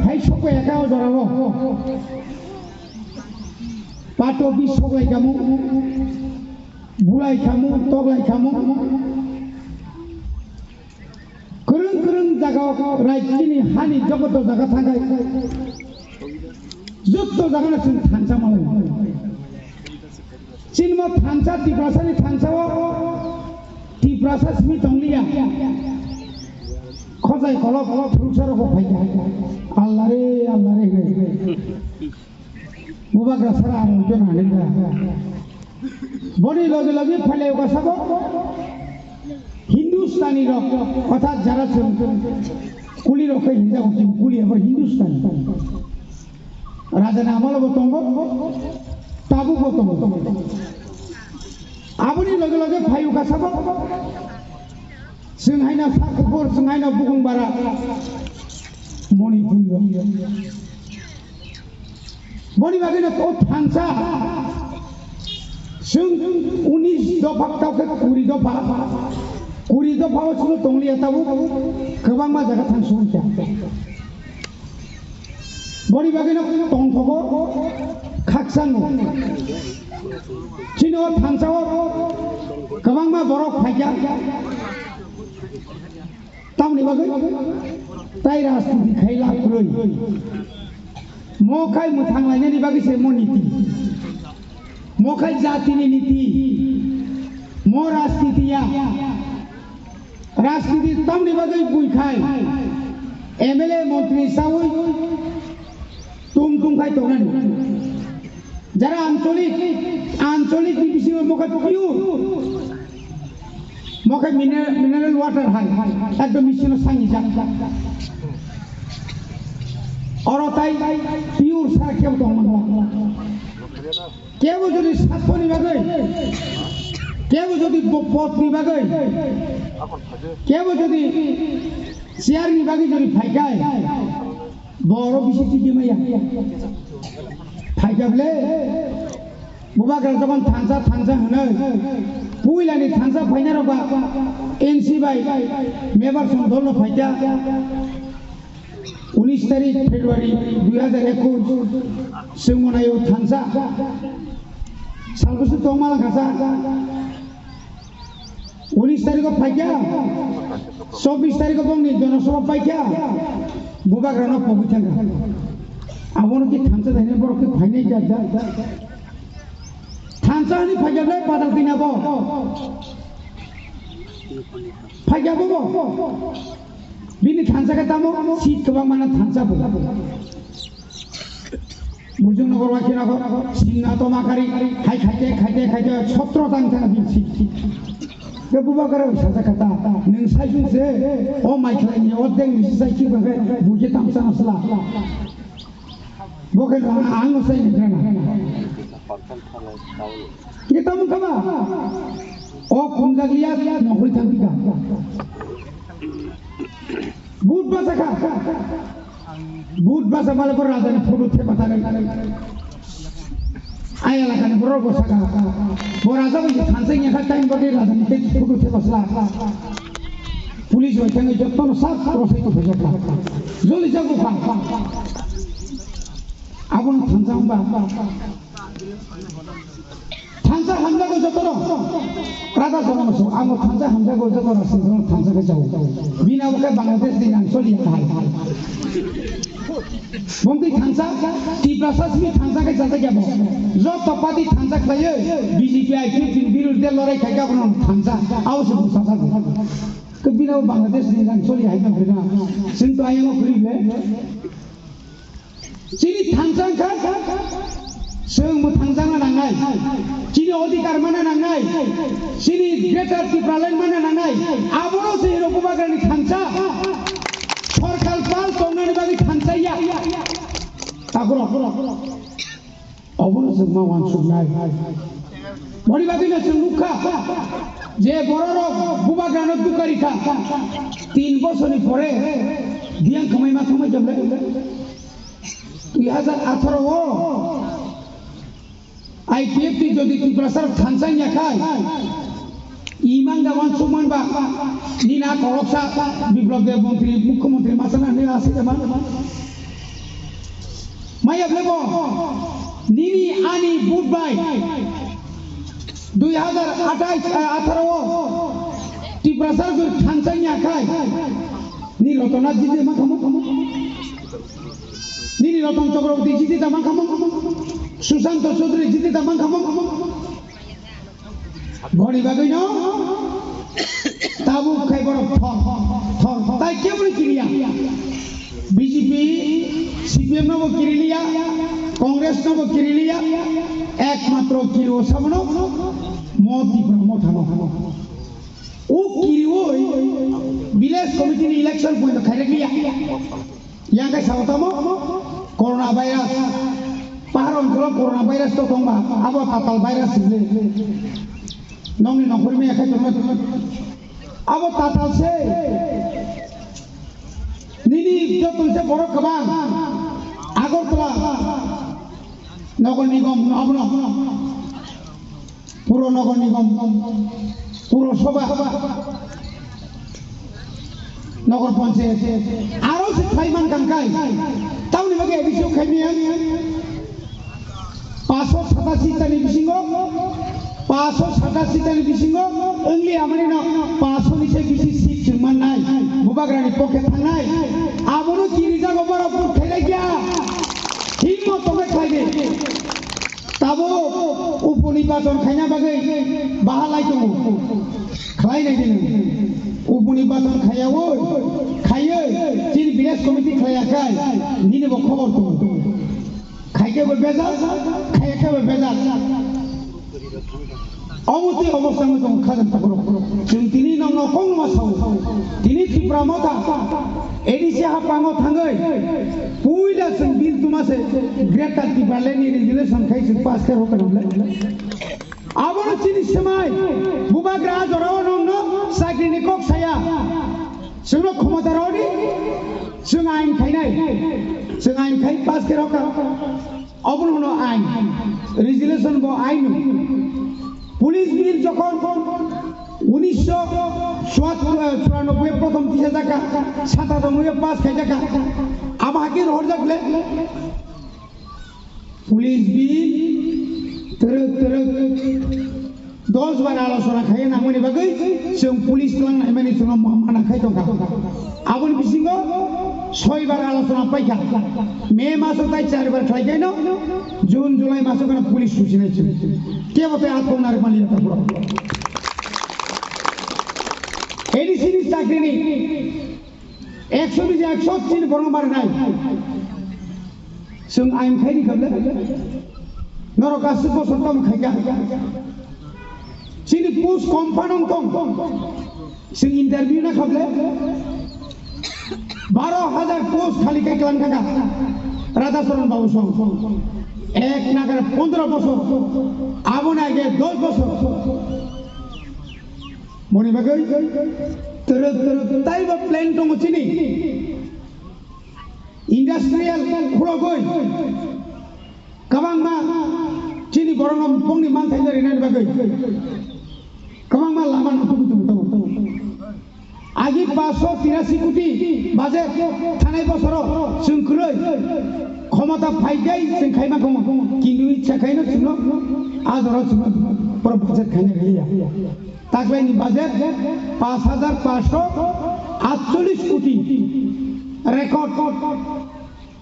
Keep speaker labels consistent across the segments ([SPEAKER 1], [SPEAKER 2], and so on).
[SPEAKER 1] ভাই সকল একাও জড়াবো পাটো বিষ সকলাই খামু বুলাই খামু তগলাই খামু করুন করুন জায়গা রাজ্যিনী হানি জগত জায়গা থাকায় যত জায়গা না থানসা মালাই চিনম থানসা টিপ্রাসানি থানসাও টিপ্রাসা স্মি টংলিয়া খজাই কলপ ফুলসার ফাইকা আল্লাহ রে বুবাগ্রা সারা আর জন হানিরা বডি লগে লগে ফেলে বসাব হিন্দুস্তানি রক অর্থাৎ যারা কুলি রকে হিন্দা হচ্ছে কুলি আবার হিন্দুস্তানি রাজা আমল বতঙ্গ তাবু বতঙ্গ আপনি লগে লগে ফাইউ গাছাব जोंहायना साखोफोर जोंहायना बुहुमबारा मणिपुर मणिबागैनो तो थांसा जों 19 दफा तावके 20 दफा सुनो तंगलिया ताबु गोबां मा जायगा थांसुनखा मणिबागैनो तंथगो खाकसाङो चिनो थांसाव गोबां मा बरफ फाइका तामनि बागै ताइ राजनीति खाइला खुरै मखाय मोथां लायनायनि बागैसो मनीति मखाय जातिनि नीति म राजनीतिया राजनीति तामनि बागै बुइखाय एमएलए मंत्री सावै तुम खाय तोनानि যারা আঞ্চলিক বিশিষ্ট মখায় পিউর मखाय मिनारेल वाटर हाय एकदम मिशिनो सांगी जा और ताई पियोर सारा केव दं केव जदि सातफोरनि बागै केव जदि पथनि बागै केव जदि शेयारनि बागै जदि फाइकाय बर' बिसिति दिमाया फाइकाबले बुबाग्रा जबान थांसा होनो पुइलानि थांसा फाइनारबा एनसी बाय मेबर संधल फाइटा 19 तारिख फेब्रुआरी 2021 जोंमनायाव थांसा सालबोसो दं माला खासा 19 तारिख फाइका 24 तारिख बंनि जनसभा फाइका बुबाग्रानो पबिथांगा आबोनो कि थांसा थाइने बरके फाइनाय जा थानसानि फाइजाबले बादाल दिनाबो फाइजाबो बिनि थानसाखौ दामो सीट गोबां माना थानसाबो मुजुं नगर वाखिनाखौ सिंना तमाकारि हाय खायते 17 दान थाना बिन सीट बे बुबागाराव साजा खाता नों साइजुंसे अ माइख्लानि अदें मिसि साइखि बागै बुजे तामसा नसला बके आं नसाइ निखाना kita muka ba oh kunjang lihat nokuri cantika bud basa malah berada di foto tebatan ayah lah kan berapa saka berasa begini kansingnya kan time berdiri lah di foto tebaslah pulis macam itu jatuh sah terus itu berjalan joli jago pang abang kansang ba थांसा हामजागो जतरो Radha जमनसो आङो थांसा हामजागो जतरो season थांसाखौ जाऊ बिनावके बांलादेश दिन आंसलि हाय बंदि थांसा टिप्रासासनि थांसाखौ जाजा गयाबो ज तपादि थांसा खायो BJP IP बिरुद्धे लड़ाई खायगा बन थांसा आवसो बुसासा के बिनाव बांलादेश दिन आंसलि हाय नफिना जों तो आयङो खुरिबे सिनि थांसा खा जों थांजाना नांनाय सिनि अधिकार माना नांनाय सिनि ग्रेटार टिप्रालेण्ड माना नांनाय आबोनो सेहिरो बुबागारनि थांसा सरखार पाल तंनानि बागै थांसाया आगरो अबोनो जों मावान सुनाय बड़ी बागैनो जों नुखा जे बर'र बुबागारनो दुकारिखा 3 বছরनि পরে दियां खमाय मा खमाय जबले 2018 IPF যদি ত্রিপুরাসার থানসাইয়া খায় ইমান গাওয়ান সুমান বা নিনা করকসা বিপ্লব দেব মন্ত্রী মুখ্যমন্ত্রী মাসানা নিয়ে আসে যেমন Kaya plebo nini ani budbai 2018 ti prasar gur thansanya khai ni rotona jide ma kamu nini roton chakraborty jide ta ma kamu Susanto Chaudhary jide ta ma kamu bhori bagai no tabu khai bor thor tai ke boli kiriya BJP CPM no kiriliya Congress no kiriliya একমাত্র কিরো সামনো মোদি প্রমোথানো ও কিরো village committee election point খাইরে গিয়া ইয়াঙ্কা সাবতামো corona virus পাহাড় অঞ্চল corona virus তো দংবা আবো তাতাল virus ছিলে নংনি নখরি মে একাই তুমি আবো তাতাল সে নিনি যতনসে বড় খাবার আগরতলা নগর নিগম পুরো নগর নিগম পুরসভা নগর পঞ্চায়েত আরো সে খাইমান কানকাই তাউনি বাগে এবিসিও খাইমিয়া 587 টানি বিসিঙ্গ 587 টানি বিসিঙ্গ ওনলি আমানি না 500 নিচে বিসি সিট জুমান নাই বুবাগ্রানি পক্ষে থানাই আমনো কিরিজা গোবর পুর খেলে গিয়া হিম্মত তোমরা খাইবে তাবো উপনির্বাচন খাইনা বাগে বাহালাই তো খাই নাই দিন উপনির্বাচন খাইয়াও খাইয়ে চিন ভিলেজ কমিটি খাইয়া খাই নিনে খবর তো খাইকে বেজাল খাইকে বেজাল অমতি অবস্থা মতো খাজা করো তিনি নন কং মাসাও তিনি ত্রিপুরা মথা এডিসি হাপাঙ্গ থাঙ্গৈ পুইলা जों बिल तुमासे ग्रेटर टिपालेनि रेजुलेशन खाइसे पास करो करले आबनो चिनि समाय बुबाग्रा जराव नंनो साख्रिनि कक साया जोंनो क्षमता रावनि जों आइन खाइनाय जों आइन खाइ पास करो अबनो आइन रेजुलेशन बो आइन পুলিশ বিল যখন 1994 প্রথম 30 টাকা 97 পাঁচ খাই টাকা আমাকে রহর যাকলে পুলিশ বিল তেরে 10 বার আলোচনা খাই না মনে বাগৈ जों পুলিশ লাংনাय মানে जों মানা খাই দকা আবন বিসিঙ্গ 6 বার আলোচনা পাইকা মে মাসে তাই 4 বার খাই গাইনো জুন জুলাই মাসে কোন পুলিশ সুচিনাই ছিল কে বতে আত্মনার মালিয়া তারপর এডিসিনি চাকরি নেই 120 103 বরংবার নাই जों आइन खाइनि खाबले नरकासि बसरताम खाइगा सिनि पोस्ट कम्पानन दं जों इन्टारभिउ ना खाबले 12,000 पोस्ट खाली खाइलां थाका राधाचरण बाबू सं एक नागार 15 বছর আবন আগে 10 বছর মনে বাগৈ তেরে তাইবা প্ল্যান দङ চিনি ইন্ডাস্ট্রিয়াল খুলগৈ गोबांमा चिनि बरंगम पंनि मानथाय जरिनाय बागै गोबांमा लामा नथुथु आगि 583 कोटी बाजेट थानाय बছराव जों ख्रै क्षमता फाइगाय जों खाइमा दङ किन्तु इच्छा खाइनो जों आजराव जों पर बाजेट खाइनो गैया ताकलायनि बाजेट 5548 कोटी रेकर्ड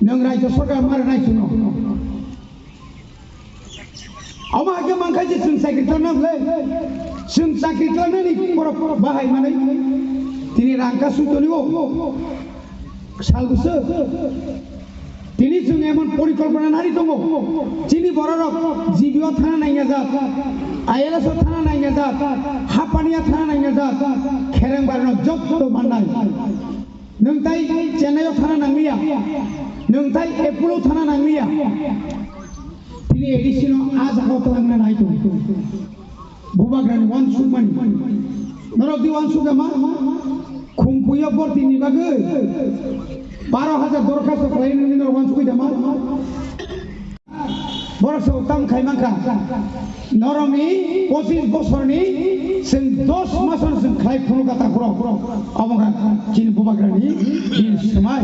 [SPEAKER 1] नों राज्य सरकार मारनाय जों अमाके मांखायजे जों साख्रि खालामनांगौलै जों साख्रि खालामनानै बर' बाहायनानै दिनै रांखा सुइतनिबो सालबोसो दिनै जों एमन परिकल्पना नारि दङ दिनै बर'रक जिबिआव थाना नायना जा आइएलएसआव थाना नायना जा हापानिया थाना नायना जा खेरेंबारनाव जब्द बान्नाय नोंथाय चेन्नाइआव थाना नांलिया नोंथाय एप्पलआव थाना नांलिया তিনি এডিসিনো আজ আগত লাগনা নাই তো বুবাগ্রানি ওয়ান সুমান নরদি ওয়ান সুগামা খুমপুয়া বর্তি নিবাগে 12000 দরখাস্ত খাইনি নিন ওয়ান সুইদা মা বরস উত্তম খাইমানকা নরমি 25 বছরনি जों 10 মাসন जों খাই ফুনো কথা খর আমগা চিন বুবাগ্রানি দিন সময়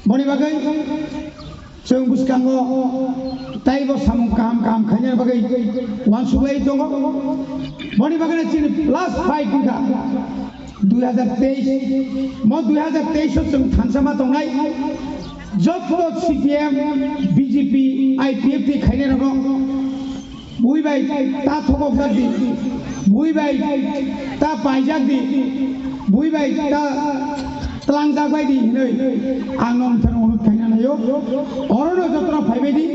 [SPEAKER 1] বনি বাগে जों बुसखांगो ताइबो सामु काम काम खायनो बागै वान सुबाय दङ बनि बागै चिनि प्लस 5 बिघा 2023 म 2023 जों थानसामा दंनाय जब CPM BJP IPF खायनो रङ बुइबाय ता थगक जादि बुइबाय ता पाइजादि बुइबाय ता तलांजाबायदि नै आं नोंथांनो अनुरोध खालामनायो अरनो जत्र फाइबायदि